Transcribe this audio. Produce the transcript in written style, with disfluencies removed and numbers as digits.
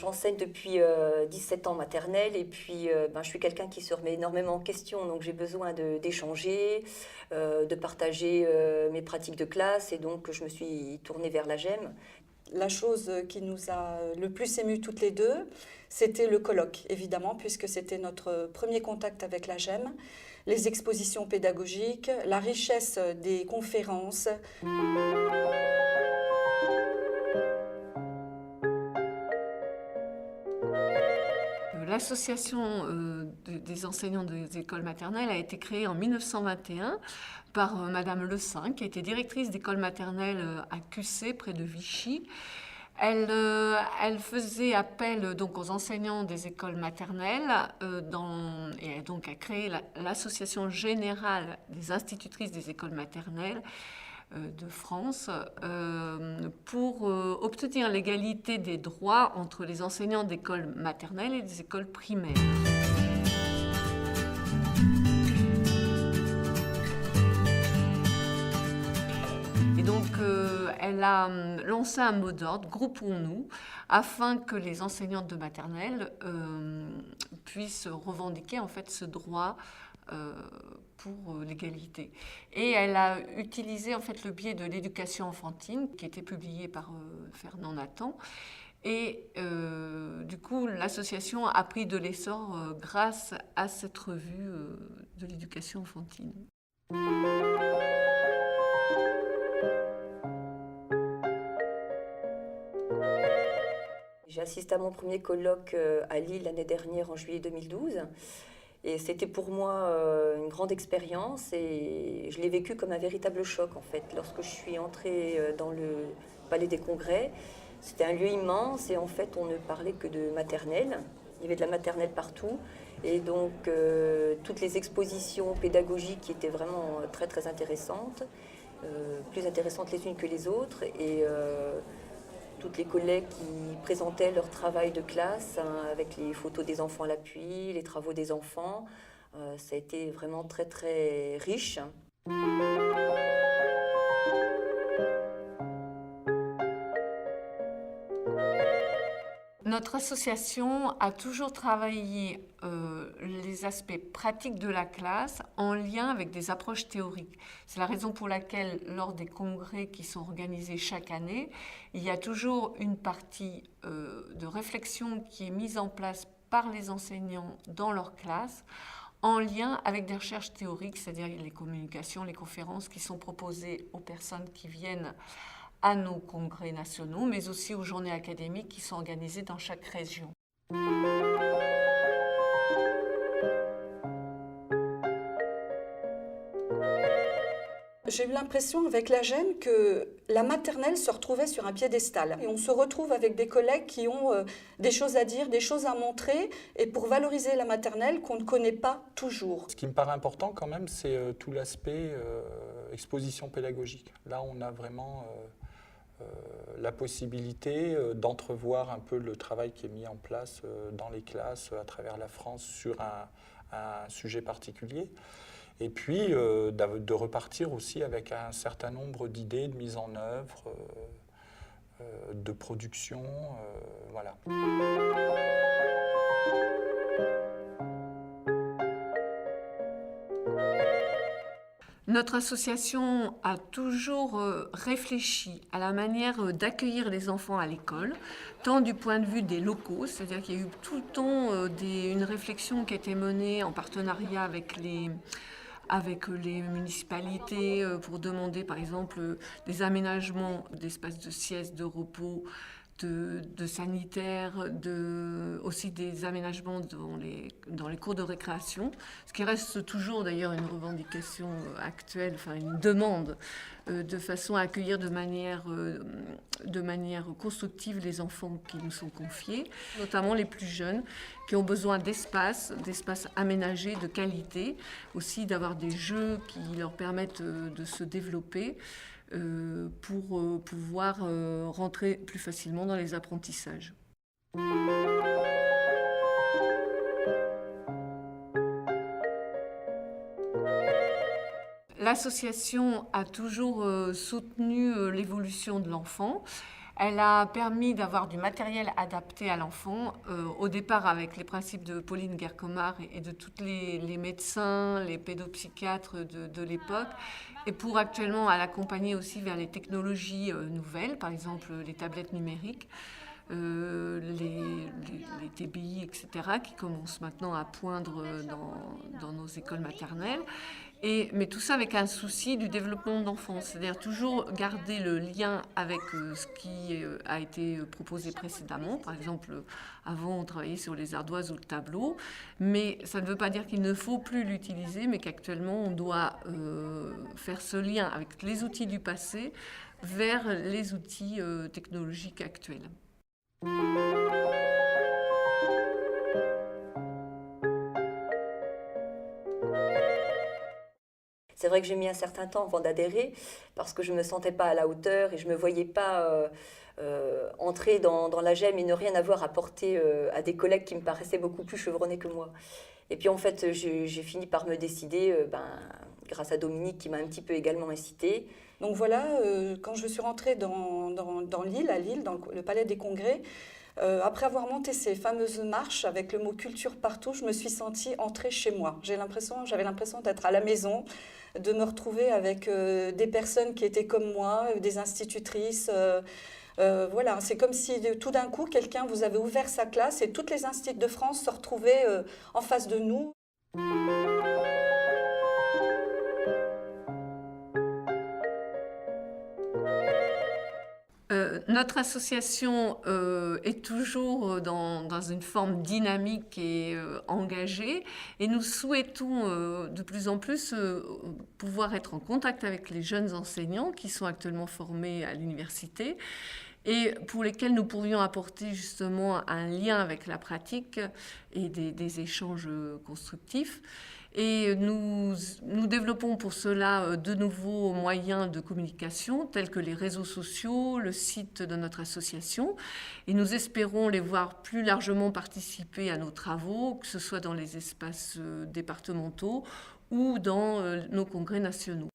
j'enseigne depuis 17 ans maternelle et puis je suis quelqu'un qui se remet énormément en question, donc j'ai besoin d'échanger, de partager mes pratiques de classe et donc je me suis tournée vers la GEM. La chose qui nous a le plus émus toutes les deux, c'était le colloque, évidemment, puisque c'était notre premier contact avec la GEM, les expositions pédagogiques, la richesse des conférences. L'association des enseignants des écoles maternelles a été créée en 1921 par Madame Le Saint, qui était directrice d'école maternelle à Cussé, près de Vichy. Elle faisait appel donc aux enseignants des écoles maternelles et donc a créé l'Association générale des institutrices des écoles maternelles de France pour obtenir l'égalité des droits entre les enseignants d'écoles maternelles et des écoles primaires. Et donc, elle a lancé un mot d'ordre, Groupons-nous, afin que les enseignantes de maternelle puissent revendiquer en fait ce droit pour l'égalité. Et elle a utilisé en fait le biais de l'éducation enfantine, qui était publié par Fernand Nathan. Et du coup, l'association a pris de l'essor grâce à cette revue de l'éducation enfantine. J'ai assisté à mon premier colloque à Lille l'année dernière, en juillet 2012. Et c'était pour moi une grande expérience et je l'ai vécu comme un véritable choc en fait. Lorsque je suis entrée dans le Palais des Congrès, c'était un lieu immense et en fait on ne parlait que de maternelle. Il y avait de la maternelle partout et donc toutes les expositions pédagogiques qui étaient vraiment très très intéressantes, plus intéressantes les unes que les autres et toutes les collègues qui présentaient leur travail de classe avec les photos des enfants à l'appui, les travaux des enfants. Ça a été vraiment très très riche. Notre association a toujours travaillé les aspects pratiques de la classe en lien avec des approches théoriques. C'est la raison pour laquelle, lors des congrès qui sont organisés chaque année, il y a toujours une partie de réflexion qui est mise en place par les enseignants dans leur classe en lien avec des recherches théoriques, c'est-à-dire les communications, les conférences qui sont proposées aux personnes qui viennent à nos congrès nationaux, mais aussi aux journées académiques qui sont organisées dans chaque région. J'ai eu l'impression avec la GEM que la maternelle se retrouvait sur un piédestal. Et on se retrouve avec des collègues qui ont des choses à dire, des choses à montrer, et pour valoriser la maternelle qu'on ne connaît pas toujours. Ce qui me paraît important quand même, c'est tout l'aspect exposition pédagogique. Là, on a vraiment la possibilité d'entrevoir un peu le travail qui est mis en place dans les classes à travers la France sur un sujet particulier. Et puis de repartir aussi avec un certain nombre d'idées de mise en œuvre, de production, voilà. Notre association a toujours réfléchi à la manière d'accueillir les enfants à l'école, tant du point de vue des locaux, c'est-à-dire qu'il y a eu tout le temps une réflexion qui a été menée en partenariat avec les municipalités pour demander par exemple des aménagements d'espaces de sieste, de repos, de sanitaires, aussi des aménagements dans les cours de récréation, ce qui reste toujours d'ailleurs une revendication actuelle, enfin une demande, de façon à accueillir de manière constructive les enfants qui nous sont confiés, notamment les plus jeunes, qui ont besoin d'espaces aménagés de qualité, aussi d'avoir des jeux qui leur permettent de se développer, pour pouvoir rentrer plus facilement dans les apprentissages. L'association a toujours soutenu l'évolution de l'enfant. Elle a permis d'avoir du matériel adapté à l'enfant, au départ avec les principes de Pauline Guercomard et de tous les médecins, les pédopsychiatres de l'époque, et pour actuellement l'accompagner aussi vers les technologies nouvelles, par exemple les tablettes numériques, les TBI, etc., qui commencent maintenant à poindre dans nos écoles maternelles. Mais tout ça avec un souci du développement d'enfants, c'est-à-dire toujours garder le lien avec ce qui a été proposé précédemment. Par exemple, avant on travaillait sur les ardoises ou le tableau, mais ça ne veut pas dire qu'il ne faut plus l'utiliser, mais qu'actuellement on doit faire ce lien avec les outils du passé vers les outils technologiques actuels. C'est vrai que j'ai mis un certain temps avant d'adhérer parce que je ne me sentais pas à la hauteur et je ne me voyais pas entrer dans la GEM et ne rien avoir à apporter à des collègues qui me paraissaient beaucoup plus chevronnés que moi. Et puis en fait, j'ai fini par me décider, grâce à Dominique qui m'a un petit peu également incitée. Donc voilà, quand je suis rentrée dans Lille, à Lille, dans le Palais des Congrès, après avoir monté ces fameuses marches avec le mot culture partout, je me suis sentie entrer chez moi. J'avais l'impression d'être à la maison, de me retrouver avec des personnes qui étaient comme moi, des institutrices. Voilà, c'est comme si tout d'un coup, quelqu'un vous avait ouvert sa classe et toutes les instituts de France se retrouvaient en face de nous. Notre association est toujours dans une forme dynamique et engagée, et nous souhaitons de plus en plus pouvoir être en contact avec les jeunes enseignants qui sont actuellement formés à l'université et pour lesquels nous pourrions apporter justement un lien avec la pratique et des échanges constructifs. Et nous développons pour cela de nouveaux moyens de communication tels que les réseaux sociaux, le site de notre association. Et nous espérons les voir plus largement participer à nos travaux, que ce soit dans les espaces départementaux ou dans nos congrès nationaux.